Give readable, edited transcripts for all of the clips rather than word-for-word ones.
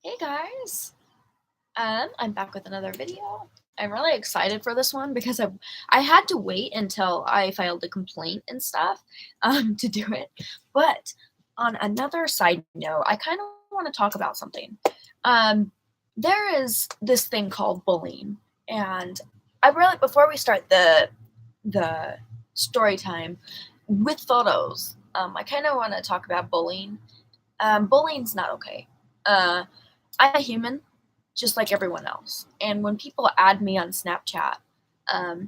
Hey guys, I'm back with another video. I'm really excited for this one because I had to wait until I filed a complaint and stuff to do it. But on another side note, I kind of want to talk about something. Um, there is this thing called bullying, and I really before we start the story time with photos, I kind of want to talk about bullying. Bullying's not okay. Uh, I'm a human, just like everyone else. And when people add me on Snapchat, um,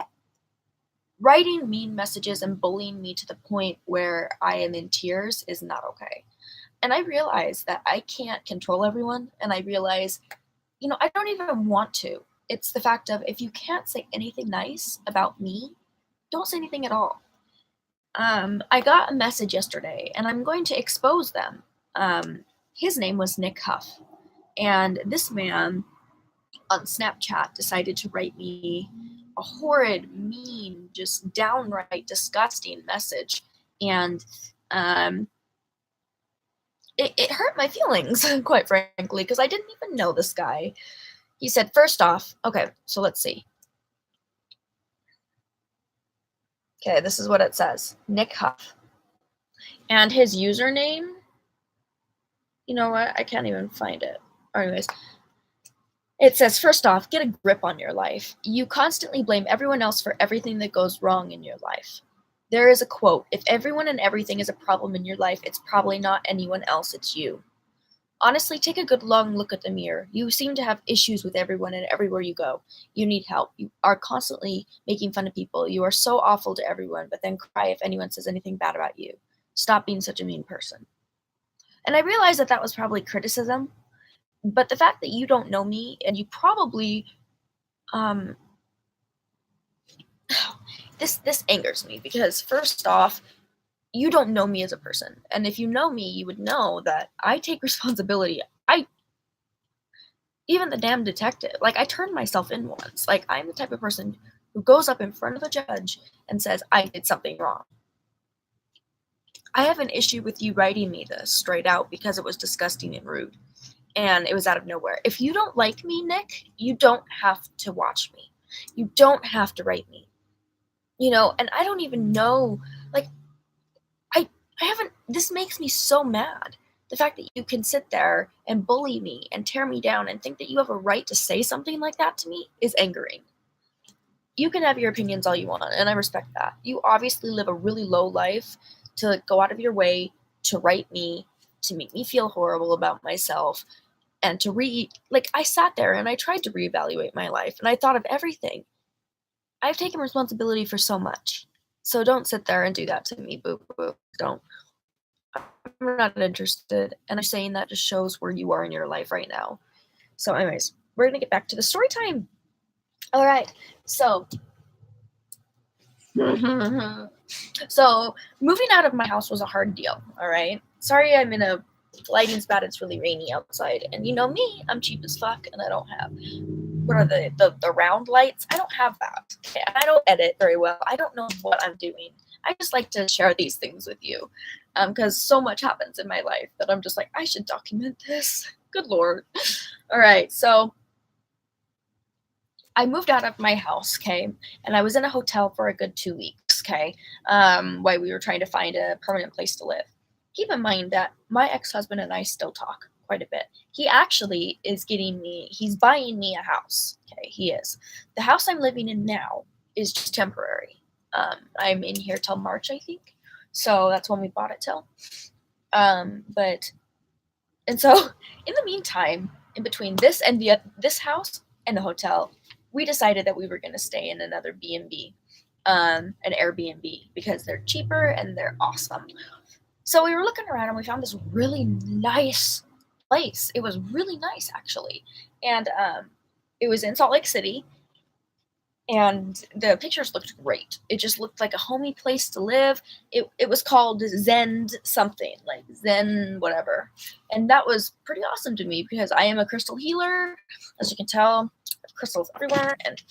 writing mean messages and bullying me to the point where I am in tears is not okay. And I realize that I can't control everyone. And I realize, I don't even want to. It's the fact of if you can't say anything nice about me, don't say anything at all. I got a message yesterday, and I'm going to expose them. His name was Nick Huff. And this man on Snapchat decided to write me a horrid, mean, just downright disgusting message. And it hurt my feelings, quite frankly, because I didn't even know this guy. He said, first off, okay, so let's see. Okay, this is what it says. Nick Huff. And his username, you know what? I can't even find it. Anyways, it says, first off, get a grip on your life. You constantly blame everyone else for everything that goes wrong in your life. There is a quote, if everyone and everything is a problem in your life, it's probably not anyone else, it's you. Honestly, take a good long look at the mirror. You seem to have issues with everyone and everywhere you go. You need help. You are constantly making fun of people. You are so awful to everyone, but then cry if anyone says anything bad about you. Stop being such a mean person. And I realized that that was probably criticism, but the fact that you don't know me and you probably um this angers me because first off, you don't know me as a person. And if you know me, you would know that I take responsibility. I even the damn detective, like I turned myself in once. Like I'm the type of person who goes up in front of a judge and says I did something wrong. I have an issue with you writing me this straight out because it was disgusting and rude. And it was out of nowhere. If you don't like me, Nick, you don't have to watch me. You don't have to write me. And I don't even know, like, I haven't, this makes me so mad. The fact that you can sit there and bully me and tear me down and think that you have a right to say something like that to me is angering. You can have your opinions all you want, and I respect that. You obviously live a really low life to go out of your way to write me, to make me feel horrible about myself, and to I sat there and I tried to reevaluate my life and I thought of everything. I've taken responsibility for so much. So don't sit there and do that to me, boo boo. Don't. I'm not interested. And I'm saying that just shows where you are in your life right now. So, anyways, we're gonna get back to the story time. All right. So, so moving out of my house was a hard deal. All right. Sorry, I'm in a lighting's bad. It's really rainy outside, and you know me, I'm cheap as fuck, and I don't have what are the round lights. I don't have that. Okay? And I don't edit very well. I don't know what I'm doing. I just like to share these things with you because so much happens in my life that I'm just like, I should document this. Good Lord. All right. So I moved out of my house, okay, and I was in a hotel for a good 2 weeks, okay, while we were trying to find a permanent place to live. Keep in mind that my ex-husband and I still talk quite a bit. He actually is he's buying me a house, okay, he is. The house I'm living in now is just temporary. I'm in here till March, I think, so that's when we bought it till. And so in the meantime, in between this and this house and the hotel, we decided that we were going to stay in another B&B, an Airbnb, because they're cheaper and they're awesome. So we were looking around and we found this really nice place. It was really nice, actually. And it was in Salt Lake City. And the pictures looked great. It just looked like a homey place to live. It was called Zen something, like Zen whatever. And that was pretty awesome to me because I am a crystal healer. As you can tell, crystals everywhere, and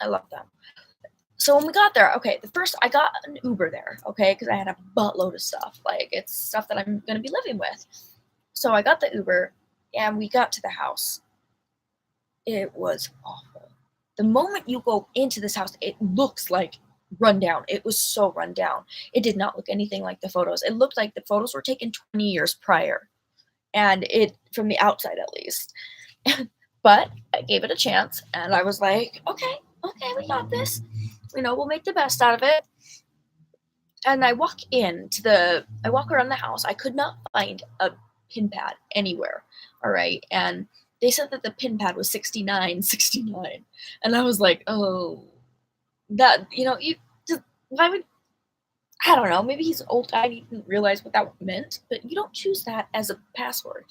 I love them. So when we got there, okay, I got an Uber there, okay, because I had a buttload of stuff. Like, it's stuff that I'm going to be living with. So I got the Uber, And we got to the house. It was awful. The moment you go into this house, it looks like rundown. It was so rundown. It did not look anything like the photos. It looked like the photos were taken 20 years prior, and it, from the outside at least. But I gave it a chance, and I was like, okay, we got this. We'll make the best out of it. And I walk around the house. I could not find a pin pad anywhere. All right. And they said that the pin pad was 6969. And I was like, oh, that, you just, why would, I don't know, maybe he's an old guy and he didn't realize what that meant, but you don't choose that as a password.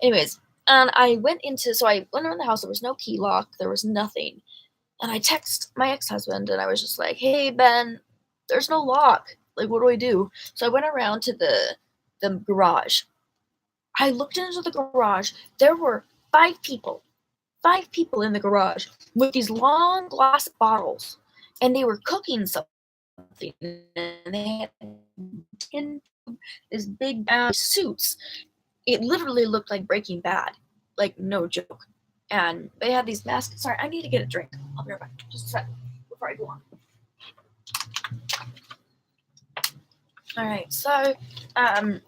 Anyways, and I went around the house. There was no key lock. There was nothing. And I text my ex-husband and I was just like, hey, Ben, there's no lock. Like, what do I do? So I went around to the garage. I looked into the garage. There were 5 people in the garage with these long glass bottles, and they were cooking something. And they had this big suits. It literally looked like Breaking Bad, like no joke. And they had these masks. Sorry, I need to get a drink. I'll be right back. Just a second before I go on. All right, so, and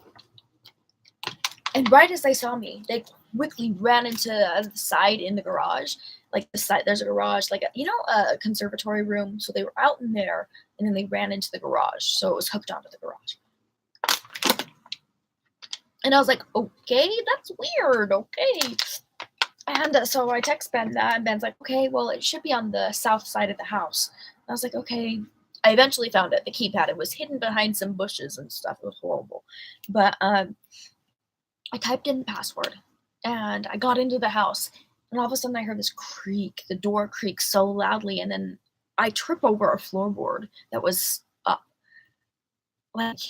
right as they saw me, they quickly ran into the side in the garage. Like the side, there's a garage, like a conservatory room. So they were out in there, and then they ran into the garage. So it was hooked onto the garage. And I was like, okay, that's weird. Okay. And so I text Ben that, and Ben's like, okay, well, it should be on the south side of the house. And I was like, okay. I eventually found it, the keypad. It was hidden behind some bushes and stuff. It was horrible. But I typed in the password, and I got into the house, and all of a sudden I heard this creak. The door creaked so loudly, and then I trip over a floorboard that was up. Like,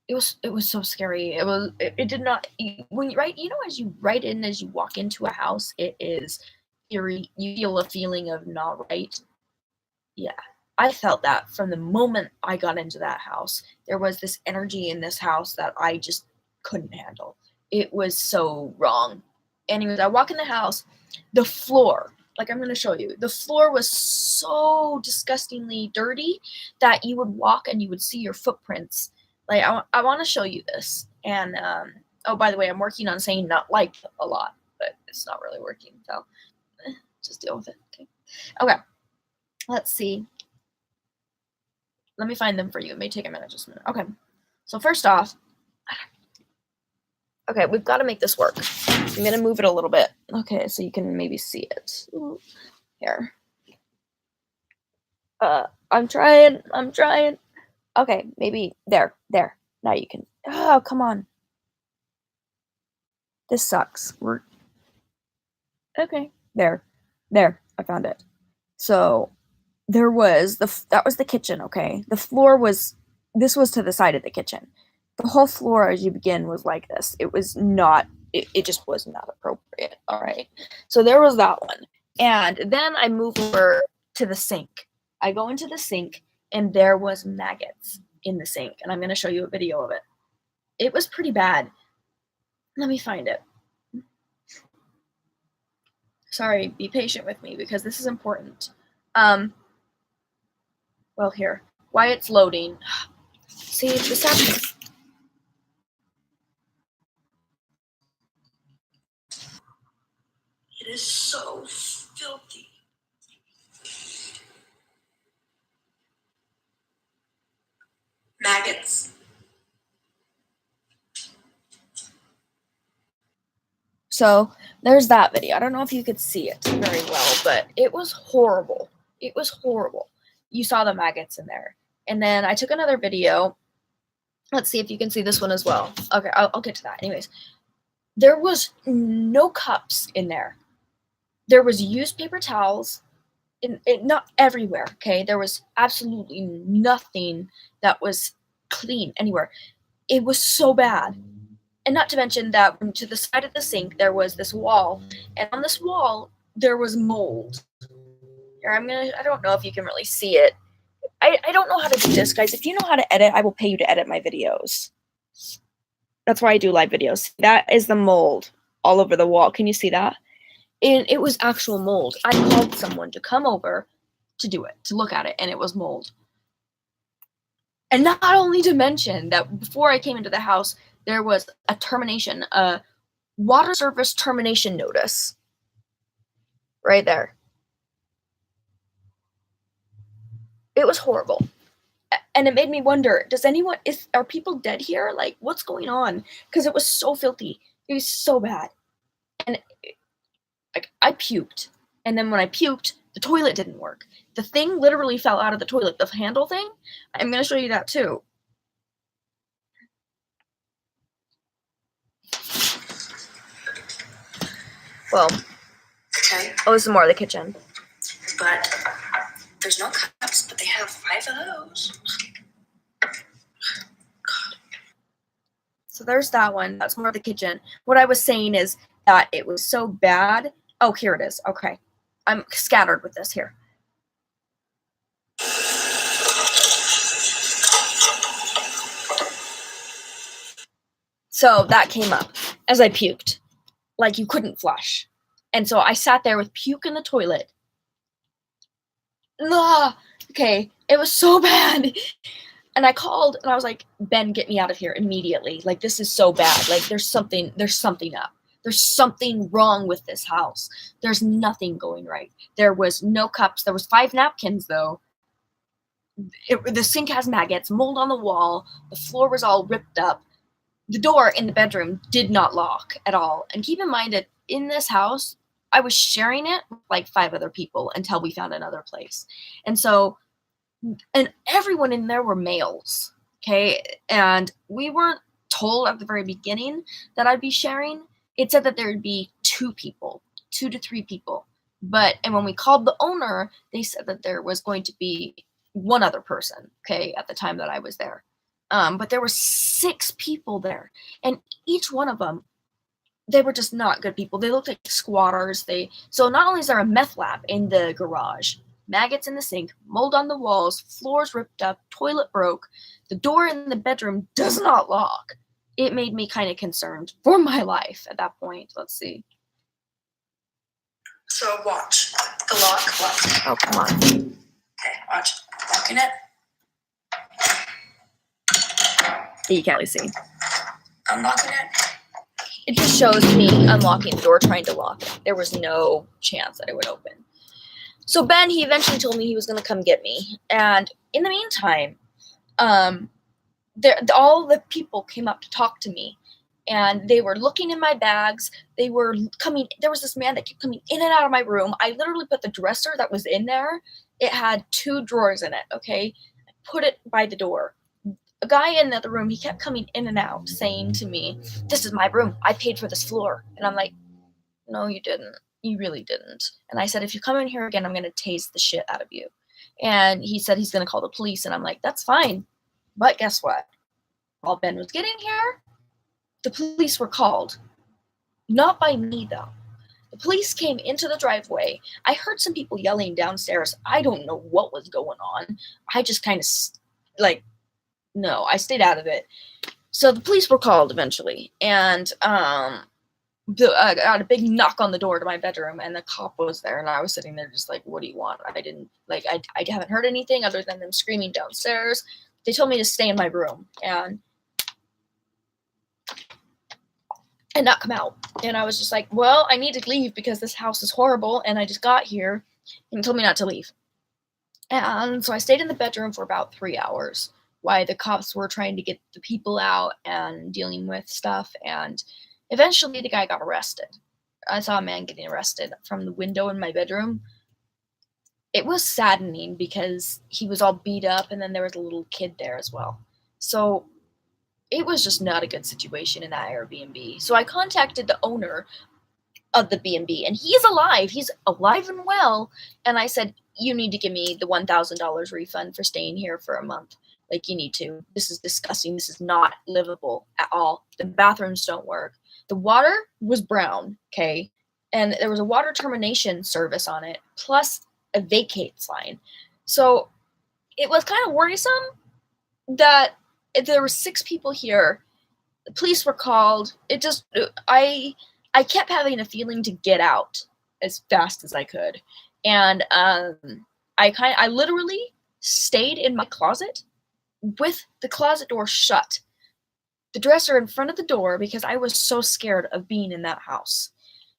it was so scary. It did not, when you write, as you write in, as you walk into a house, it is eerie. You feel a feeling of not right. Yeah. I felt that from the moment I got into that house. There was this energy in this house that I just couldn't handle. It was so wrong. Anyways, I walk in the house, the floor, like I'm going to show you, the floor was so disgustingly dirty that you would walk and you would see your footprints. Like, I want to show you this. And, oh, by the way, I'm working on saying not like a lot, but it's not really working. So just deal with it. Okay. Let's see. Let me find them for you. It may take a minute, just a minute. Okay. So first off, okay, we've got to make this work. I'm going to move it a little bit. Okay, so you can maybe see it. Ooh, here. I'm trying. Okay, maybe there. Now you can. Oh, come on. This sucks. Okay. There. I found it. So there was that was the kitchen, okay? The floor this was to the side of the kitchen. The whole floor as you begin was like this. It was not, it just was not appropriate, all right? So there was that one. And then I move over to the sink. I go into the sink, and there was maggots in the sink. And I'm going to show you a video of it. It was pretty bad. Let me find it. Sorry, be patient with me because this is important. Well, here. Why it's loading. See, this happens. It is so filthy. Maggots. So, there's that video. I don't know if you could see it very well, but it was horrible. It was horrible. You saw the maggots in there. And then I took another video. Let's see if you can see this one as well. Okay, I'll get to that. Anyways, there was no cups in there. There was used paper towels, not everywhere, okay? There was absolutely nothing that was clean anywhere. It was so bad. And not to mention that to the side of the sink, there was this wall. And on this wall, there was mold. Here, I don't know if you can really see it. I don't know how to do this, guys. If you know how to edit, I will pay you to edit my videos. That's why I do live videos. That is the mold all over the wall. Can you see that? And it was actual mold. I called someone to come over to do it, to look at it, and it was mold. And not only to mention that before I came into the house, there was a water service termination notice. Right there. It was horrible. And it made me wonder, are people dead here? Like, what's going on? Because it was so filthy. It was so bad. And I puked. And then when I puked, the toilet didn't work. The thing literally fell out of the toilet. The handle thing, I'm going to show you that too. Well, okay. Oh, this is more of the kitchen. But there's no cups, but they have 5 of those. So there's that one. That's more of the kitchen. What I was saying is that it was so bad. Oh, here it is. Okay. I'm scattered with this here. So that came up as I puked. Like, you couldn't flush. And so I sat there with puke in the toilet. Ugh. Okay. It was so bad. And I called and I was like, Ben, get me out of here immediately. Like, this is so bad. Like, there's something up. There's something wrong with this house. There's nothing going right. There was no cups. There was 5 napkins, though. The sink has maggots, mold on the wall. The floor was all ripped up. The door in the bedroom did not lock at all. And keep in mind that in this house, I was sharing it with like 5 other people until we found another place. And so, and everyone in there were males, okay? And we weren't told at the very beginning that I'd be sharing. It said that there would be 2 people, 2 to 3 people. And when we called the owner, they said that there was going to be 1 other person, okay, at the time that I was there. But there were 6 people there, and each one of them, they were just not good people. They looked like squatters. So not only is there a meth lab in the garage, maggots in the sink, mold on the walls, floors ripped up, toilet broke, the door in the bedroom does not lock. It made me kind of concerned for my life at that point. Let's see. So watch the lock. Watch. Oh, come on. Okay, watch. Locking it. You can't really see. Unlocking it. It just shows me unlocking the door, trying to lock it. There was no chance that it would open. So Ben, he eventually told me he was going to come get me. And in the meantime, all the people came up to talk to me. And they were looking in my bags. There was this man that kept coming in and out of my room. I literally put the dresser that was in there. It had 2 drawers in it, okay? I put it by the door. A guy in the other room, he kept coming in and out saying to me, "This is my room. I paid for this floor." And I'm like, "No, you didn't. You really didn't." And I said, "If you come in here again, I'm going to tase the shit out of you." And he said he's going to call the police. And I'm like, "That's fine." But guess what? While Ben was getting here, the police were called. Not by me, though. The police came into the driveway. I heard some people yelling downstairs. I don't know what was going on. I just kind of, no, I stayed out of it. So the police were called eventually. And I got a big knock on the door to my bedroom, and the cop was there. And I was sitting there just like, "What do you want?" I haven't heard anything other than them screaming downstairs. They told me to stay in my room and not come out. And I was just like, well, I need to leave because this house is horrible, and I just got here, and he told me not to leave. And so I stayed in the bedroom for about 3 hours while the cops were trying to get the people out and dealing with stuff. And eventually the guy got arrested. I saw a man getting arrested from the window in my bedroom. It was saddening because he was all beat up, and then there was a little kid there as well. So it was just not a good situation in that AIR BNB. So I contacted the owner of the B&B, and he's alive. He's alive and well. And I said, "You need to give me the $1,000 refund for staying here for a month. Like, you need to. This is disgusting. This is not livable at all. The bathrooms don't work." The water was brown, okay? And there was a water termination service on it, plus a vacate sign. So it was kind of worrisome that there were 6 people here. The police were called. I I kept having a feeling to get out as fast as I could. And I literally stayed in my closet with the closet door shut, the dresser in front of the door, because I was so scared of being in that house.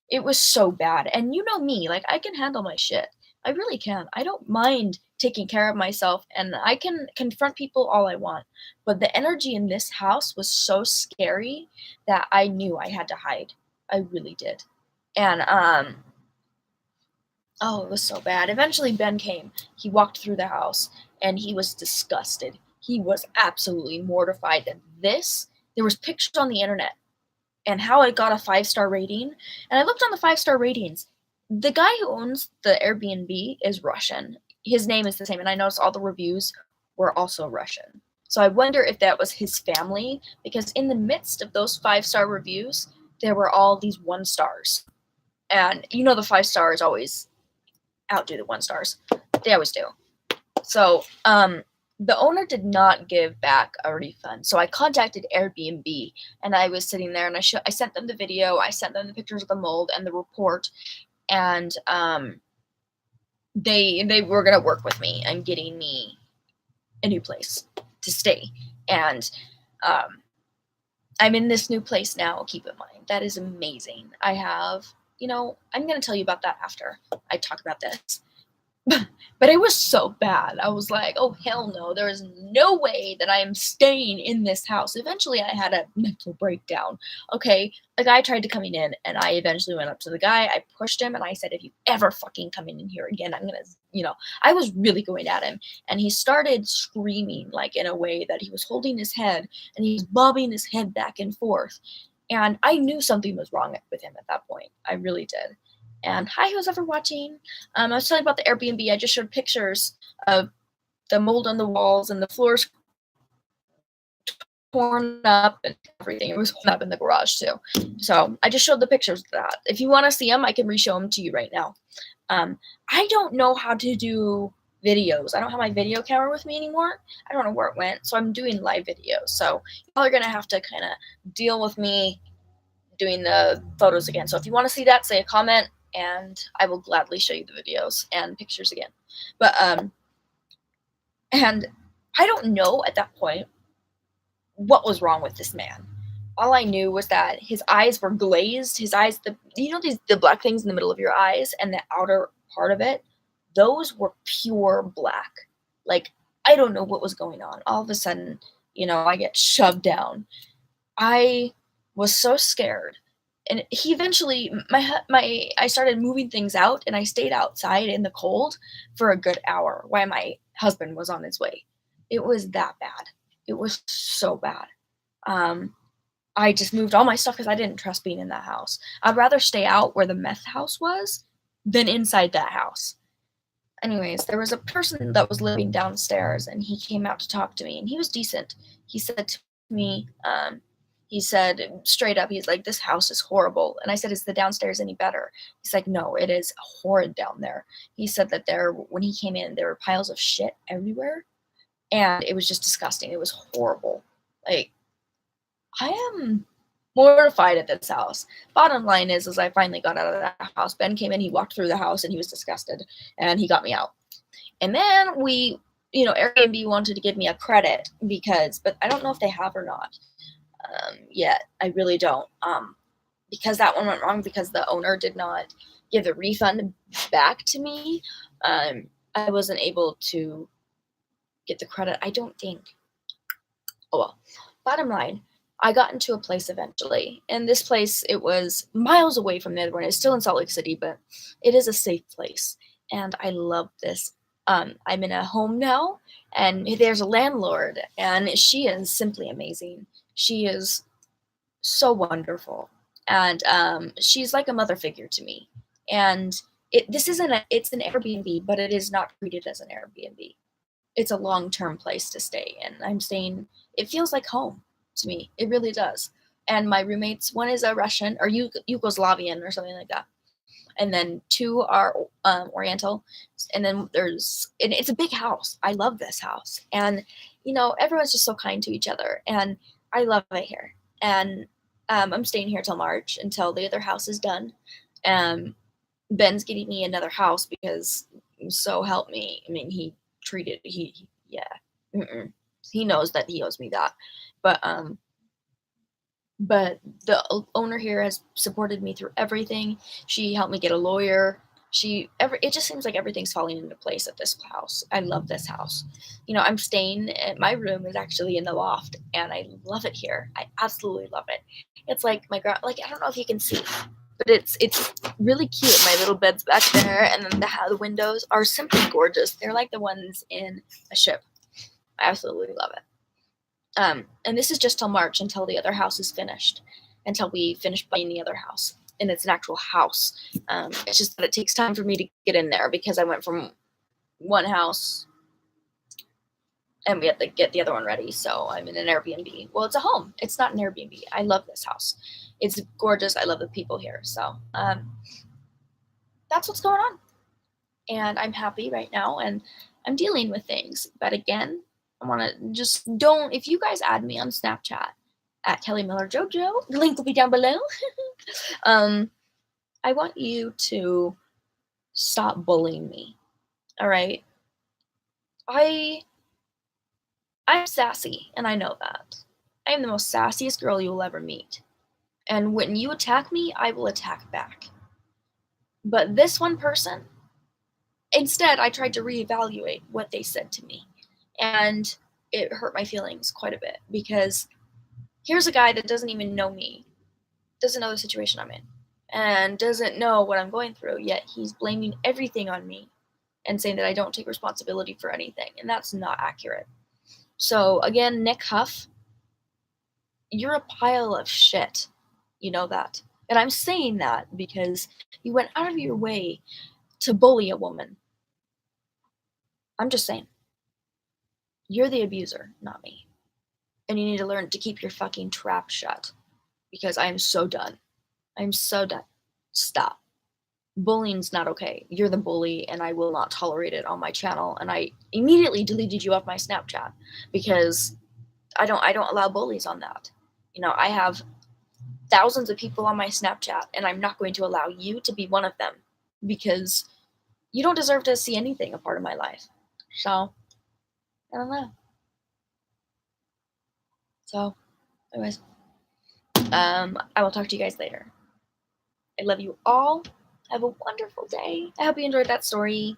It was so bad. And you know me, like, I can handle my shit. I really can. I don't mind taking care of myself, and I can confront people all I want. But the energy in this house was so scary that I knew I had to hide. I really did. And oh, it was so bad. Eventually Ben came. He walked through the house and he was disgusted. He was absolutely mortified that there was pictures on the internet and how it got a 5-star rating. And I looked on the 5-star ratings. The guy who owns the Airbnb is Russian. His name is the same, and I noticed all the reviews were also Russian. So I wonder if that was his family, because in the midst of those 5-star reviews, there were all these 1-stars. And you know the 5 stars always outdo the 1-stars. They always do. So the owner did not give back a refund. So I contacted Airbnb, and I was sitting there, and I sent them the video, I sent them the pictures of the mold and the report, and they were gonna work with me and getting me a new place to stay. And I'm in this new place now. Keep in mind, that is amazing. I have, I'm gonna tell you about that after I talk about this. But it was so bad. I was like, oh, hell no. There is no way that I am staying in this house. Eventually, I had a mental breakdown. Okay, a guy tried to come in, and I eventually went up to the guy. I pushed him, and I said, if you ever fucking come in here again, I'm going to, I was really going at him. And he started screaming, like, in a way that he was holding his head, and he was bobbing his head back and forth. And I knew something was wrong with him at that point. I really did. And hi, who's ever watching? I was telling about the Airbnb. I just showed pictures of the mold on the walls and the floors torn up and everything. It was torn up in the garage too. So I just showed the pictures of that. If you want to see them, I can re-show them to you right now. I don't know how to do videos. I don't have my video camera with me anymore. I don't know where it went. So I'm doing live videos. So y'all are going to have to kind of deal with me doing the photos again. So if you want to see that, say a comment, and I will gladly show you the videos and pictures again. But and I don't know at that point what was wrong with this man. All I knew was that his eyes were glazed. His eyes, the black things in the middle of your eyes and the outer part of it, those were pure black. Like, I don't know what was going on. All of a sudden, I get shoved down. I was so scared. And he eventually, I started moving things out, and I stayed outside in the cold for a good hour while my husband was on his way. It was that bad. It was so bad. I just moved all my stuff because I didn't trust being in that house. I'd rather stay out where the meth house was than inside that house. Anyways, there was a person that was living downstairs, and he came out to talk to me, and he was decent. He said to me, he said straight up, he's like, this house is horrible. And I said, is the downstairs any better? He's like, no, it is horrid down there. He said that when he came in, there were piles of shit everywhere. And it was just disgusting. It was horrible. Like, I am mortified at this house. Bottom line is I finally got out of that house. Ben came in, he walked through the house, and he was disgusted. And he got me out. And then Airbnb wanted to give me a credit but I don't know if they have or not. Yet. I really don't. Because that one went wrong because the owner did not give the refund back to me. I wasn't able to get the credit, I don't think. Oh well. Bottom line, I got into a place eventually. And this place, it was miles away from the other one. It's still in Salt Lake City, but it is a safe place. And I love this. I'm in a home now, and there's a landlord, and she is simply amazing. She is so wonderful, and she's like a mother figure to me. And it's an Airbnb, but it is not treated as an Airbnb. It's a long-term place to stay, and I'm staying. It feels like home to me. It really does. And my roommates, one is a Russian or Yugoslavian or something like that, and then 2 are Oriental, and then it's a big house. I love this house, and everyone's just so kind to each other, and I love it here. And I'm staying here till March until the other house is done. Ben's getting me another house because, so help me. I mean, yeah. He knows that he owes me that, but the owner here has supported me through everything. She helped me get a lawyer. It just seems like everything's falling into place at this house. I love this house. I'm staying at my room is actually in the loft, and I love it here. I absolutely love it. It's like I don't know if you can see, but it's really cute. My little bed's back there, and then the windows are simply gorgeous. They're like the ones in a ship. I absolutely love it. And this is just till March, until the other house is finished, until we finish buying the other house, and it's an actual house. It's just that it takes time for me to get in there because I went from one house and we had to get the other one ready. So I'm in an Airbnb. Well, it's a home. It's not an Airbnb. I love this house. It's gorgeous. I love the people here. So that's what's going on. And I'm happy right now, and I'm dealing with things. But again, I want to just if you guys add me on Snapchat at Kelly Miller Jojo, the link will be down below. I want you to stop bullying me. All right. I'm sassy, and I know that. I am the most sassiest girl you will ever meet. And when you attack me, I will attack back. But this one person, instead, I tried to reevaluate what they said to me. And it hurt my feelings quite a bit, because here's a guy that doesn't even know me, doesn't know the situation I'm in, and doesn't know what I'm going through, yet he's blaming everything on me and saying that I don't take responsibility for anything, and that's not accurate. So again, Nick Huff, you're a pile of shit. You know that. And I'm saying that because you went out of your way to bully a woman. I'm just saying. You're the abuser, not me. And you need to learn to keep your fucking trap shut. Because I am so done. I'm so done. Stop. Bullying's not okay. You're the bully, and I will not tolerate it on my channel. And I immediately deleted you off my Snapchat because I don't allow bullies on that. I have thousands of people on my Snapchat, and I'm not going to allow you to be one of them, because you don't deserve to see anything a part of my life. So, I don't know. So, anyways, I will talk to you guys later. I love you all. Have a wonderful day. I hope you enjoyed that story.